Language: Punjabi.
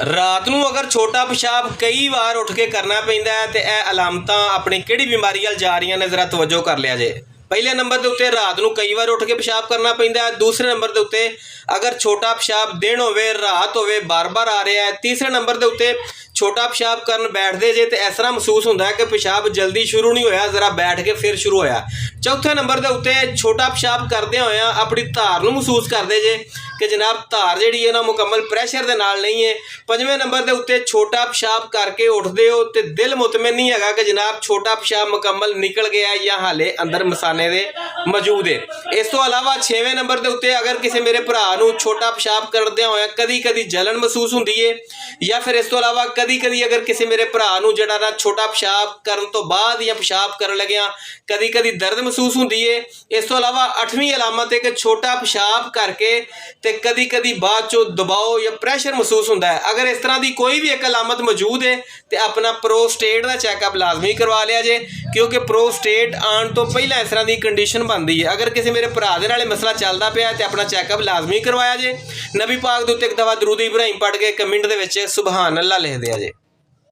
ਰਾਤ ਨੂੰ ਅਗਰ ਛੋਟਾ ਪਿਸ਼ਾਬ ਕਈ ਵਾਰ ਉੱਠ ਕੇ ਕਰਨਾ ਪੈਂਦਾ ਹੈ ਤੇ ਇਹ ਅਲਾਮਤਾਂ ਆਪਣੀ ਕਿਹੜੀ ਬਿਮਾਰੀ ਵੱਲ ਜਾ ਰਹੀਆਂ ਨੇ, ਜ਼ਰਾ ਤਵੱਜੋ ਕਰ ਲਿਆ ਜੇ। ਪਹਿਲੇ ਨੰਬਰ ਦੇ ਉੱਤੇ ਰਾਤ ਨੂੰ ਕਈ ਵਾਰ ਉੱਠ ਕੇ ਪਿਸ਼ਾਬ ਕਰਨਾ ਪੈਂਦਾ ਹੈ। ਦੂਸਰੇ ਨੰਬਰ ਦੇ ਉੱਤੇ ਅਗਰ ਛੋਟਾ ਪਿਸ਼ਾਬ ਦਿਨ ਹੋਵੇ ਰਾਤ ਹੋਵੇ ਬਾਰ-ਬਾਰ ਆ ਰਿਹਾ ਹੈ। ਤੀਸਰੇ ਨੰਬਰ ਦੇ ਉੱਤੇ ਛੋਟਾ ਪਿਸ਼ਾਬ ਕਰਨ ਬੈਠਦੇ ਜੇ ਤੇ ਇਸ ਤਰ੍ਹਾਂ ਮਹਿਸੂਸ ਹੁੰਦਾ ਹੈ ਕਿ ਪਿਸ਼ਾਬ ਜਲਦੀ ਸ਼ੁਰੂ ਨਹੀਂ ਹੋਇਆ, ਜ਼ਰਾ ਬੈਠ ਕੇ ਫਿਰ ਸ਼ੁਰੂ ਹੋਇਆ। ਚੌਥੇ ਨੰਬਰ ਦੇ ਉੱਤੇ ਛੋਟਾ ਪਿਸ਼ਾਬ ਕਰਦਿਆਂ ਹੋਇਆਂ ਆਪਣੀ ਧਾਰ ਨੂੰ ਮਹਿਸੂਸ ਕਰਦੇ ਜੇ ਕਿ ਜਨਾਬ ਧਾਰ ਜਿਹੜੀ ਹੈ ਨਾ ਮੁਕੰਮਲ ਪ੍ਰੈਸ਼ਰ ਦੇ ਨਾਲ ਨਹੀਂ ਹੈ। ਪੰਜਵੇਂ ਨੰਬਰ ਦੇ ਉੱਤੇ ਛੋਟਾ ਪਿਸ਼ਾਬ ਕਰਕੇ ਉੱਠਦੇ ਹੋ ਤੇ ਦਿਲ ਮੁਤਮਿਨ ਨਹੀਂ ਹੈਗਾ ਕਿ ਜਨਾਬ ਛੋਟਾ ਪਿਸ਼ਾਬ ਮੁਕੰਮਲ ਨਿਕਲ ਗਿਆ ਜਾਂ ਹਾਲੇ ਅੰਦਰ ਮਸਾਨੇ ਦੇ ਮੌਜੂਦ ਹੈ। ਇਸ ਤੋਂ ਇਲਾਵਾ ਛੇਵੇਂ ਨੰਬਰ ਦੇ ਉੱਤੇ ਅਗਰ ਕਿਸੇ ਮੇਰੇ ਭਰਾ ਨੂੰ ਛੋਟਾ ਪਿਸ਼ਾਬ ਕਰਦਿਆਂ ਹੋਇਆਂ ਕਦੀ ਜਲਨ ਮਹਿਸੂਸ ਹੁੰਦੀ ਹੈ, ਜਾਂ ਫਿਰ ਇਸ ਤੋਂ ਇਲਾਵਾ ਕਦੀ ਅਗਰ ਕਿਸੇ ਮੇਰੇ ਭਰਾ ਨੂੰ ਜਿਹੜਾ ਨਾ ਛੋਟਾ ਪਿਸ਼ਾਬ ਕਰਨ ਤੋਂ ਬਾਅਦ ਜਾਂ ਪਿਸ਼ਾਬ ਕਰਨ ਲੱਗਿਆਂ ਕਦੀ ਦਰਦ ਮਹਿਸੂਸ ਹੁੰਦੀ ਹੈ। ਇਸ ਤੋਂ ਇਲਾਵਾ 8ਵੀਂ ਅਲਾਮਤ ਹੈ ਕਿ ਛੋਟਾ ਪਿਸ਼ਾਬ ਕਰਕੇ ਤੇ ਕਦੀ ਬਾਅਦ ਚੋਂ ਦਬਾਓ ਜਾਂ ਪ੍ਰੈਸ਼ਰ ਮਹਿਸੂਸ ਹੁੰਦਾ ਹੈ। ਅਗਰ ਇਸ ਤਰ੍ਹਾਂ ਦੀ ਕੋਈ ਵੀ ਇੱਕ ਅਲਾਮਤ ਮੌਜੂਦ ਹੈ ਤੇ ਆਪਣਾ ਪ੍ਰੋਸਟੇਟ ਦਾ ਚੈੱਕਅਪ ਲਾਜ਼ਮੀ ਕਰਵਾ ਲਿਆ ਜੇ, ਕਿਉਂਕਿ ਪ੍ਰੋਸਟੇਟ ਆਉਣ ਤੋਂ ਪਹਿਲਾਂ ਇਸ ਤਰ੍ਹਾਂ ਦੀ ਕੰਡੀਸ਼ਨ ਬਣਦੀ ਹੈ। ਅਗਰ ਕਿਸੇ ਮੇਰੇ ਭਰਾ ਦੇ ਨਾਲ ਇਹ ਮਸਲਾ ਚੱਲਦਾ ਪਿਆ ਤੇ ਆਪਣਾ ਚੈੱਕਅਪ ਲਾਜ਼ਮੀ ਕਰਵਾਇਆ ਜੇ। ਨਬੀ ਪਾਕ ਦੇ ਉੱਤੇ ਇੱਕ ਦਫਾ ਦਰੂਦ ਇਬਰਾਹੀਮ ਪੜ੍ਹ ਕੇ ਕਮੈਂਟ ਦੇ ਵਿੱਚ ਸੁਬਹਾਨ ਅੱਲਾਹ ਲਿਖ ਦਿਆ ਜੇ।